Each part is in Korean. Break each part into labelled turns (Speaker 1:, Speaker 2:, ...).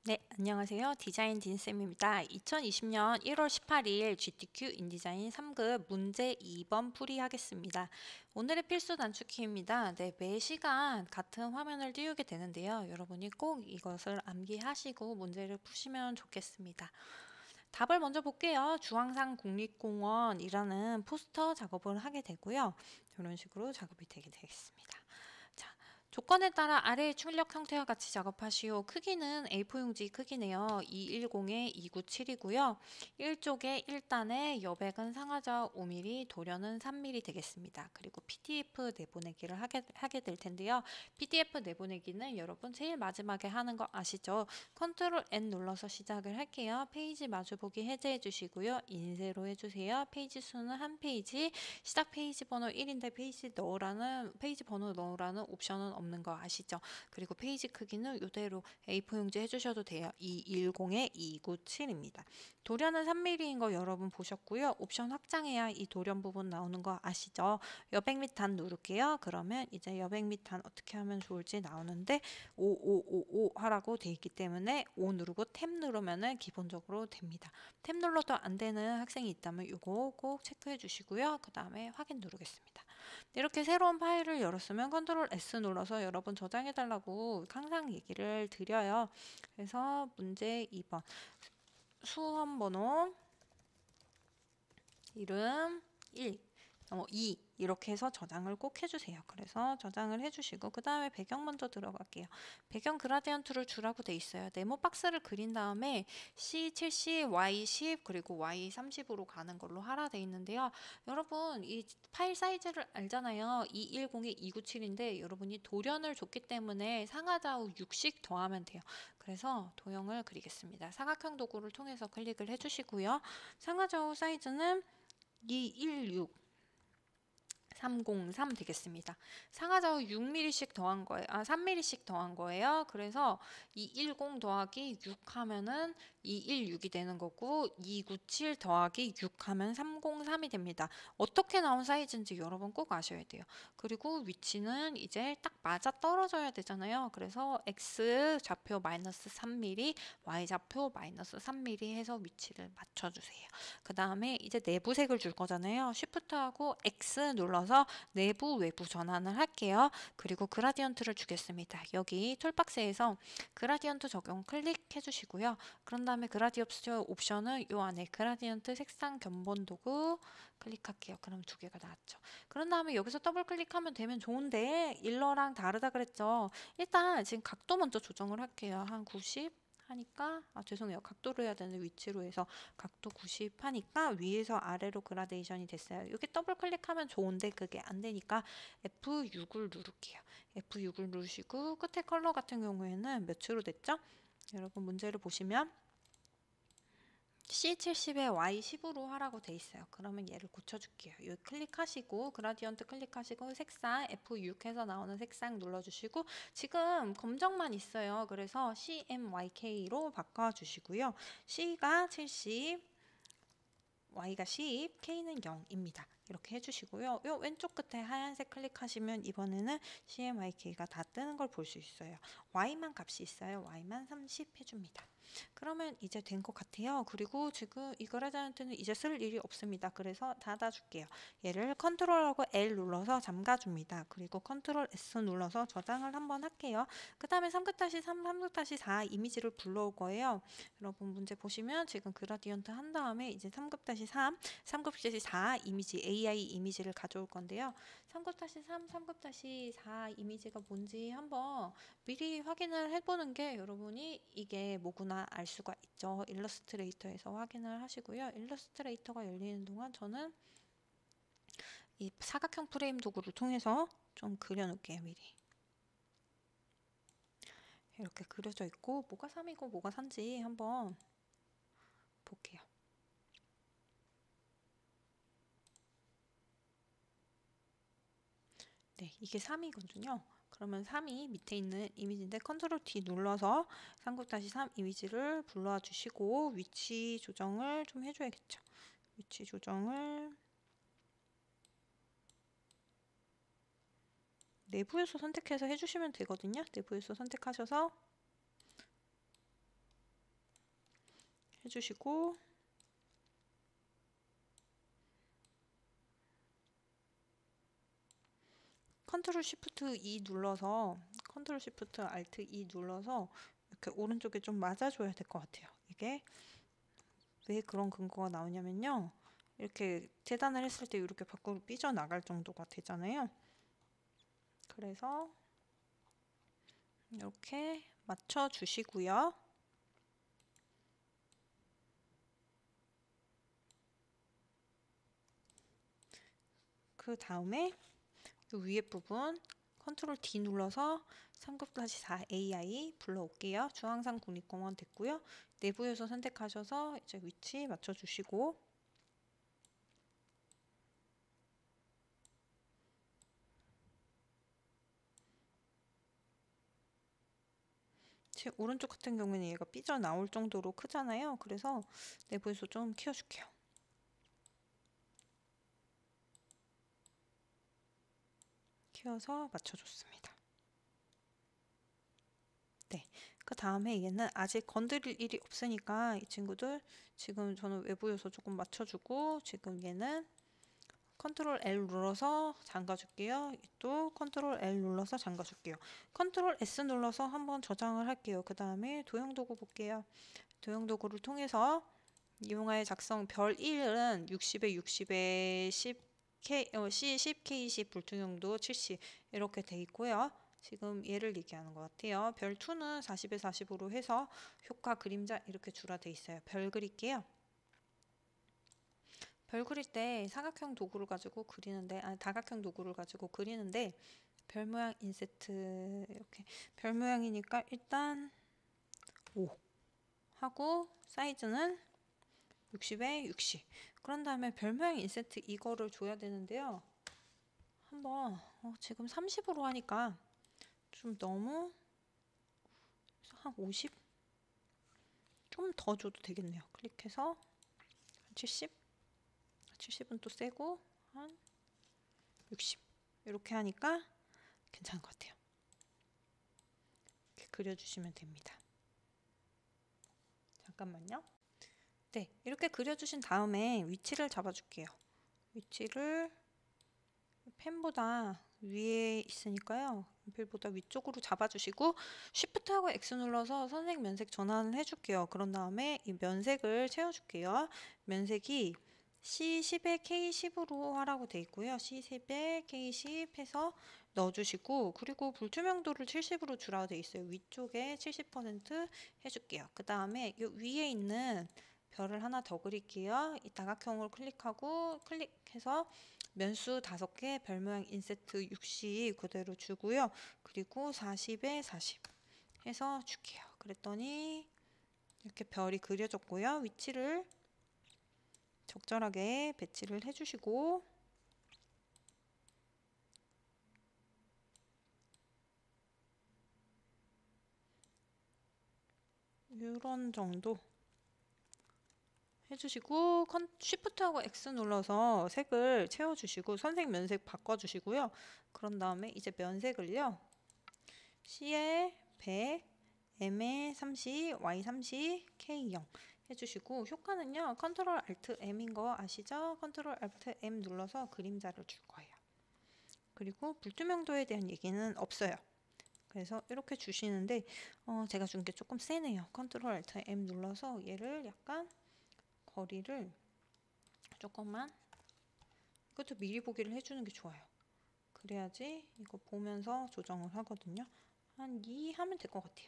Speaker 1: 네, 안녕하세요. 디자인 딘쌤입니다. 2020년 1월 18일 GTQ 인디자인 3급 문제 2번 풀이하겠습니다. 오늘의 필수 단축키입니다. 네, 매 시간 같은 화면을 띄우게 되는데요. 여러분이 꼭 이것을 암기하시고 문제를 푸시면 좋겠습니다. 답을 먼저 볼게요. 주황산 국립공원이라는 포스터 작업을 하게 되고요. 이런 식으로 작업이 되게 되겠습니다. 자, 조건에 따라 아래의 출력 형태와 같이 작업하시오. 크기는 A4 용지 크기네요. 210에 297이고요. 1쪽에 1단에 여백은 상하좌 5mm, 도련은 3mm 되겠습니다. 그리고 PDF 내보내기를 하게 될 텐데요. PDF 내보내기는 여러분 제일 마지막에 하는 거 아시죠? 컨트롤 N 눌러서 시작을 할게요. 페이지 마주보기 해제해 주시고요. 인쇄로 해주세요. 페이지 수는 한 페이지, 시작 페이지 번호 1인데 페이지 번호 넣으라는 옵션은 없는 거 아시죠? 그리고 페이지 크기는 이대로 A4 용지 해주셔도 돼요. 210에 297입니다. 도련은 3mm인 거 여러분 보셨고요. 옵션 확장해야 이 도련 부분 나오는 거 아시죠? 여백 및 단 누를게요. 그러면 이제 여백 및 단 어떻게 하면 좋을지 나오는데 5555 하라고 돼 있기 때문에 5 누르고 탭 누르면은 기본적으로 됩니다. 탭 눌러도 안 되는 학생이 있다면 이거 꼭 체크해 주시고요. 그 다음에 확인 누르겠습니다. 이렇게 새로운 파일을 열었으면 컨트롤 S 눌러서 여러분 저장해 달라고 항상 얘기를 드려요. 그래서 문제 2번 수험 번호 이름 1 2 이렇게 해서 저장을 꼭 해주세요. 그래서 저장을 해주시고 그 다음에 배경 먼저 들어갈게요. 배경 그라디언트를 주라고 돼 있어요. 네모 박스를 그린 다음에 C70, Y10 그리고 Y30으로 가는 걸로 하라 돼 있는데요. 여러분 이 파일 사이즈를 알잖아요. 210에 297인데 여러분이 도련을 줬기 때문에 상하좌우 6씩 더하면 돼요. 그래서 도형을 그리겠습니다. 사각형 도구를 통해서 클릭을 해주시고요. 상하좌우 사이즈는 216 303 되겠습니다. 상하좌우 6mm씩 더한 거예요. 3mm씩 더한 거예요. 그래서 210 더하기 6 하면은 216이 되는 거고 297 더하기 6 하면 303이 됩니다. 어떻게 나온 사이즈인지 여러분 꼭 아셔야 돼요. 그리고 위치는 이제 딱 맞아 떨어져야 되잖아요. 그래서 X 좌표 마이너스 3mm, Y 좌표 마이너스 3mm 해서 위치를 맞춰주세요. 그 다음에 이제 내부색을 줄 거잖아요. Shift하고 X 눌러서 내부 외부 전환을 할게요. 그리고 그라디언트를 주겠습니다. 여기 툴박스에서 그라디언트 적용 클릭해 주시고요. 그런 다음에 그라디언트 옵션은 이 안에 그라디언트 색상 견본 도구 클릭할게요. 그럼 두 개가 나왔죠. 그런 다음에 여기서 더블 클릭하면 되면 좋은데 일러랑 다르다 그랬죠. 일단 지금 각도 먼저 조정을 할게요. 한 90 하니까 죄송해요. 각도로 해야 되는 위치로 해서 각도 90 하니까 위에서 아래로 그라데이션이 됐어요. 이렇게 더블 클릭하면 좋은데 그게 안 되니까 F6을 누를게요. F6을 누르시고 끝에 컬러 같은 경우에는 몇으로 됐죠? 여러분 문제를 보시면 C70에 Y10으로 하라고 돼 있어요. 그러면 얘를 고쳐줄게요. 여기 클릭하시고 그라디언트 클릭하시고 색상 F6 해서 나오는 색상 눌러주시고 지금 검정만 있어요. 그래서 CMYK로 바꿔주시고요. C가 70, Y가 10, K는 0입니다. 이렇게 해주시고요. 요 왼쪽 끝에 하얀색 클릭하시면 이번에는 CMYK가 다 뜨는 걸 볼 수 있어요. Y만 값이 있어요. Y만 30 해줍니다. 그러면 이제 된 것 같아요. 그리고 지금 이 그라디언트는 이제 쓸 일이 없습니다. 그래서 닫아줄게요. 얘를 컨트롤하고 L 눌러서 잠가줍니다. 그리고 컨트롤 S 눌러서 저장을 한번 할게요. 그 다음에 3급-3, 3급-4 이미지를 불러올 거예요. 여러분 문제 보시면 지금 그라디언트 한 다음에 이제 3급-3, 3급-4 이미지 AI 이미지를 가져올 건데요. 3급-3, 3급-4 이미지가 뭔지 한번 미리 확인을 해보는 게 여러분이 이게 뭐구나 알 수가 있죠. 일러스트레이터에서 확인을 하시고요. 일러스트레이터가 열리는 동안 저는 이 사각형 프레임 도구를 통해서 좀 그려놓을게요. 미리. 이렇게 그려져 있고 뭐가 3이고 뭐가 4인지 한번 볼게요. 네, 이게 3이거든요. 그러면 3이 밑에 있는 이미지인데 컨트롤 T 눌러서 3급-3 이미지를 불러와 주시고 위치 조정을 좀 해줘야겠죠. 위치 조정을 내부 요소 선택해서 해주시면 되거든요. 내부 요소 선택하셔서 해주시고 컨트롤 쉬프트 E 눌러서 컨트롤 쉬프트 알트 E 눌러서 이렇게 오른쪽에 좀 맞아줘야 될 것 같아요. 이게 왜 그런 근거가 나오냐면요. 이렇게 재단을 했을 때 이렇게 밖으로 삐져나갈 정도가 되잖아요. 그래서 이렇게 맞춰주시고요. 그 다음에 이 위에 부분 컨트롤 D 눌러서 3급-4 AI 불러올게요. 중앙산 국립공원 됐고요. 내부 요소 선택하셔서 이제 위치 맞춰주시고 제 오른쪽 같은 경우에는 얘가 삐져나올 정도로 크잖아요. 그래서 내부 요소 좀 키워줄게요. 키워서 맞춰줬습니다. 네, 그 다음에 얘는 아직 건드릴 일이 없으니까 이 친구들 지금 저는 외부 요소 조금 맞춰주고 지금 얘는 컨트롤 L 눌러서 잠가줄게요. 또 컨트롤 L 눌러서 잠가줄게요. 컨트롤 S 눌러서 한번 저장을 할게요. 그 다음에 도형도구 볼게요. 도형도구를 통해서 이용하여 작성 별 1은 60에 60에 10K, C 10, K 10, 불투명도 70 이렇게 돼 있고요. 지금 얘를 얘기하는 것 같아요. 별 2는 40에 40으로 해서 효과 그림자 이렇게 줄어돼 있어요. 별 그릴게요. 별 그릴 때 사각형 도구를 가지고 그리는데 다각형 도구를 가지고 그리는데 별 모양 인세트 이렇게 별 모양이니까 일단 5 하고 사이즈는 60에 60 그런 다음에 별 모양 인세트 이거를 줘야 되는데요. 한번 지금 30으로 하니까 좀 너무 한 50? 좀 더 줘도 되겠네요. 클릭해서 70? 70은 또 세고 한 60 이렇게 하니까 괜찮은 것 같아요. 이렇게 그려주시면 됩니다. 잠깐만요. 네, 이렇게 그려주신 다음에 위치를 잡아줄게요. 위치를 펜보다 위에 있으니까요. 펜보다 위쪽으로 잡아주시고 Shift하고 X 눌러서 선색 면색 전환을 해줄게요. 그런 다음에 이 면색을 채워줄게요. 면색이 C10에 K10으로 하라고 돼 있고요. C10에 K10 해서 넣어주시고 그리고 불투명도를 70으로 주라고 돼 있어요. 위쪽에 70% 해줄게요. 그 다음에 이 위에 있는 별을 하나 더 그릴게요. 이 다각형을 클릭하고 클릭해서 면수 5개 별 모양 인세트 60 그대로 주고요. 그리고 40에 40 해서 줄게요. 그랬더니 이렇게 별이 그려졌고요. 위치를 적절하게 배치를 해주시고 이런 정도 해주시고 Shift하고 X 눌러서 색을 채워주시고 선색 면색 바꿔주시고요. 그런 다음에 이제 면색을요. C에 100, M에 30, Y 30, K 0 해주시고 효과는요. 컨트롤 알트 M인 거 아시죠? 컨트롤 알트 M 눌러서 그림자를 줄 거예요. 그리고 불투명도에 대한 얘기는 없어요. 그래서 이렇게 주시는데 제가 준 게 조금 세네요. 컨트롤 알트 M 눌러서 얘를 약간 거리를 조금만 이것도 미리 보기를 해주는 게 좋아요. 그래야지 이거 보면서 조정을 하거든요. 한 2 하면 될 것 같아요.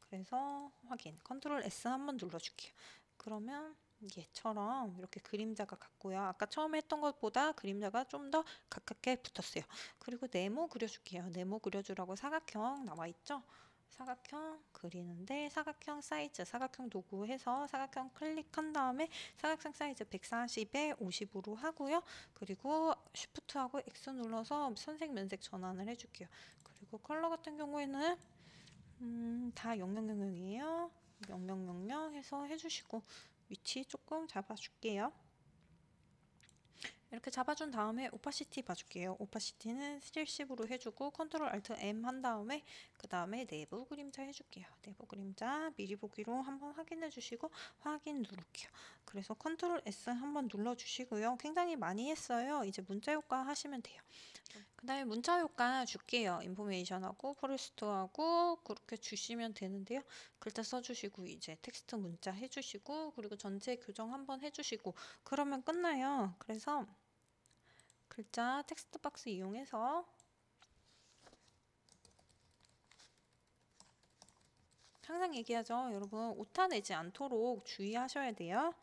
Speaker 1: 그래서 확인 컨트롤 S 한번 눌러줄게요. 그러면 얘처럼 이렇게 그림자가 같고요. 아까 처음에 했던 것보다 그림자가 좀 더 가깝게 붙었어요. 그리고 네모 그려줄게요. 네모 그려주라고 사각형 나와있죠? 사각형 그리는데 사각형 사이즈, 사각형 도구 해서 사각형 클릭한 다음에 사각형 사이즈 140에 50으로 하고요. 그리고 Shift하고 X 눌러서 선색 면색 전환을 해줄게요. 그리고 컬러 같은 경우에는 다 0000이에요. 0000 해서 해주시고 위치 조금 잡아줄게요. 이렇게 잡아준 다음에 오파시티 봐줄게요. 오파시티는 70으로 해주고 컨트롤 알트 M 한 다음에 그 다음에 내부 그림자 해줄게요. 내부 그림자 미리 보기로 한번 확인해 주시고 확인 누를게요. 그래서 컨트롤 S 한번 눌러주시고요. 굉장히 많이 했어요. 이제 문자 효과 하시면 돼요. 그 다음에 문자 효과 줄게요. 인포메이션하고 포레스트하고 그렇게 주시면 되는데요. 글자 써주시고 이제 텍스트 문자 해주시고 그리고 전체 교정 한번 해주시고 그러면 끝나요. 그래서 글자 텍스트 박스 이용해서 항상 얘기하죠. 여러분 오타 내지 않도록 주의하셔야 돼요.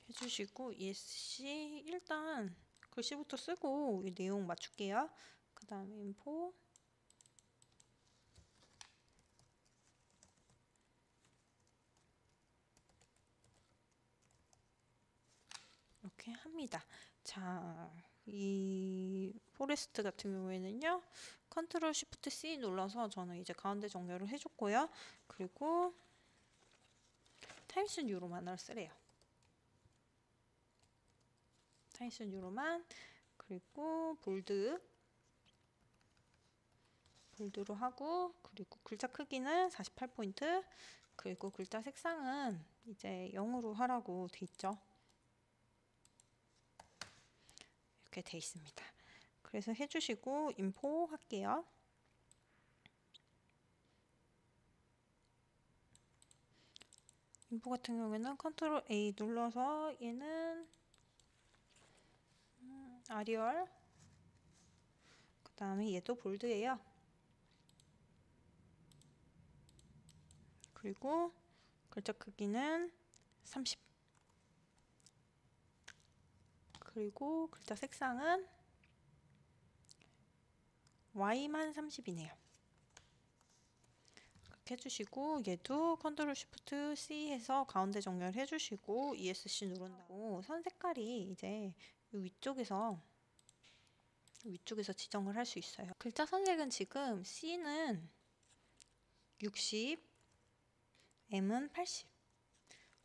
Speaker 1: 해주시고 ESC 일단 글씨부터 쓰고 이 내용 맞출게요. 그 다음에 인포 이렇게 합니다. 자, 이 포레스트 같은 경우에는요. 컨트롤 쉬프트 C 눌러서 저는 이제 가운데 정렬을 해줬고요. 그리고 타임스 뉴로만을 쓰래요. 타임스 뉴로만 그리고 볼드로 하고 그리고 글자 크기는 48포인트 그리고 글자 색상은 이제 0으로 하라고 돼 있죠. 이렇게 돼 있습니다. 그래서 해주시고 인포 할게요. 인포 같은 경우에는 컨트롤 A 눌러서 얘는 아리얼 그 다음에 얘도 볼드예요. 그리고 글자 크기는 30 그리고 글자 색상은 Y만 30이네요. 그렇게 해주시고 얘도 컨트롤 쉬프트 C 해서 가운데 정렬 해주시고 ESC 누른다고 선 색깔이 이제 위쪽에서 지정을 할 수 있어요. 글자 선색은 지금 C는 60, M은 80,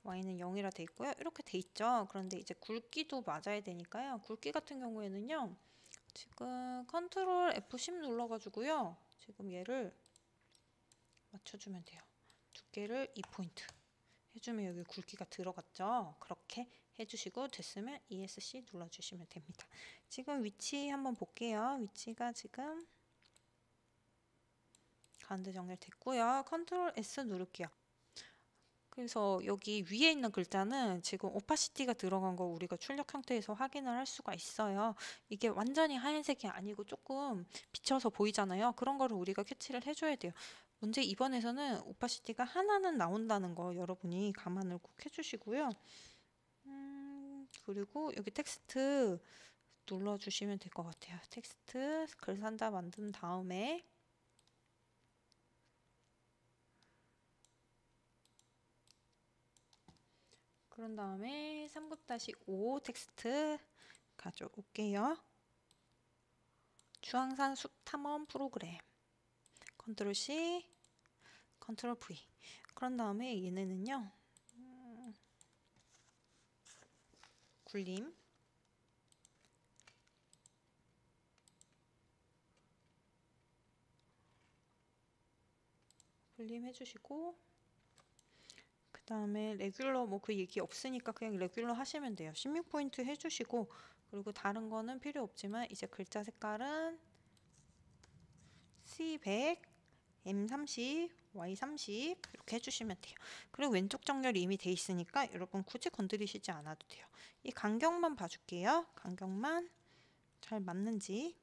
Speaker 1: Y는 0이라 돼 있고요. 이렇게 돼 있죠. 그런데 이제 굵기도 맞아야 되니까요. 굵기 같은 경우에는요. 지금 컨트롤 F10 눌러가지고요. 지금 얘를 맞춰주면 돼요. 두께를 2포인트 해주면 여기 굵기가 들어갔죠. 그렇게 해주시고 됐으면 ESC 눌러주시면 됩니다. 지금 위치 한번 볼게요. 위치가 지금 가운데 정렬됐고요. 컨트롤 S 누를게요. 그래서 여기 위에 있는 글자는 지금 오파시티가 들어간 거 우리가 출력 형태에서 확인을 할 수가 있어요. 이게 완전히 하얀색이 아니고 조금 비쳐서 보이잖아요. 그런 거를 우리가 캐치를 해줘야 돼요. 문제 2번에서는 오파시티가 하나는 나온다는 거 여러분이 감안을 꼭 해주시고요. 그리고 여기 텍스트 눌러주시면 될 것 같아요. 텍스트 글 산자 만든 다음에 그런 다음에 3급-5 텍스트 가져올게요. 주황산 숲 탐험 프로그램 컨트롤 C, 컨트롤 V 그런 다음에 얘네는요 굴림 해주시고 그 다음에 레귤러 뭐 그 얘기 없으니까 그냥 레귤러 하시면 돼요. 16포인트 해주시고 그리고 다른 거는 필요 없지만 이제 글자 색깔은 C100, M30, Y30 이렇게 해주시면 돼요. 그리고 왼쪽 정렬이 이미 돼 있으니까 여러분 굳이 건드리시지 않아도 돼요. 이 간격만 봐줄게요. 간격만 잘 맞는지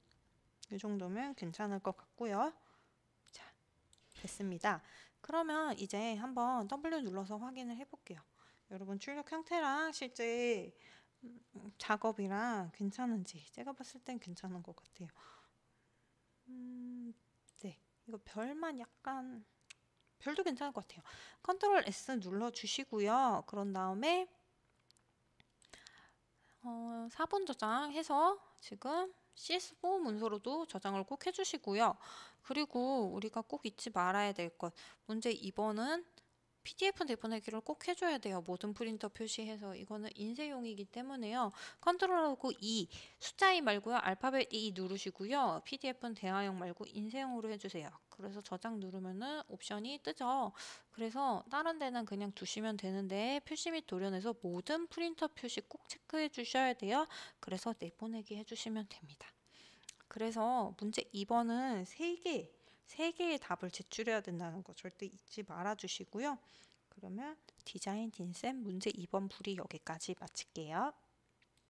Speaker 1: 이 정도면 괜찮을 것 같고요. 자, 됐습니다. 그러면 이제 한번 W 눌러서 확인을 해볼게요. 여러분 출력 형태랑 실제 작업이랑 괜찮은지 제가 봤을 땐 괜찮은 것 같아요. 네, 이거 별만 약간 별도 괜찮을 것 같아요. 컨트롤 S 눌러주시고요. 그런 다음에 4번 저장해서 지금 CS4 문서로도 저장을 꼭 해주시고요. 그리고 우리가 꼭 잊지 말아야 될 것 문제 2번은 PDF 내보내기를 꼭 해줘야 돼요. 모든 프린터 표시해서. 이거는 인쇄용이기 때문에요. 컨트롤하고 E, 숫자 E 말고요. 알파벳 E 누르시고요. PDF는 대화용 말고 인쇄용으로 해주세요. 그래서 저장 누르면은 옵션이 뜨죠. 그래서 다른 데는 그냥 두시면 되는데 표시 및 도련에서 모든 프린터 표시 꼭 체크해 주셔야 돼요. 그래서 내보내기 해주시면 됩니다. 그래서 문제 2번은 3개의 답을 제출해야 된다는 거 절대 잊지 말아 주시고요. 그러면 디자인 딘쌤 문제 2번 풀이 여기까지 마칠게요.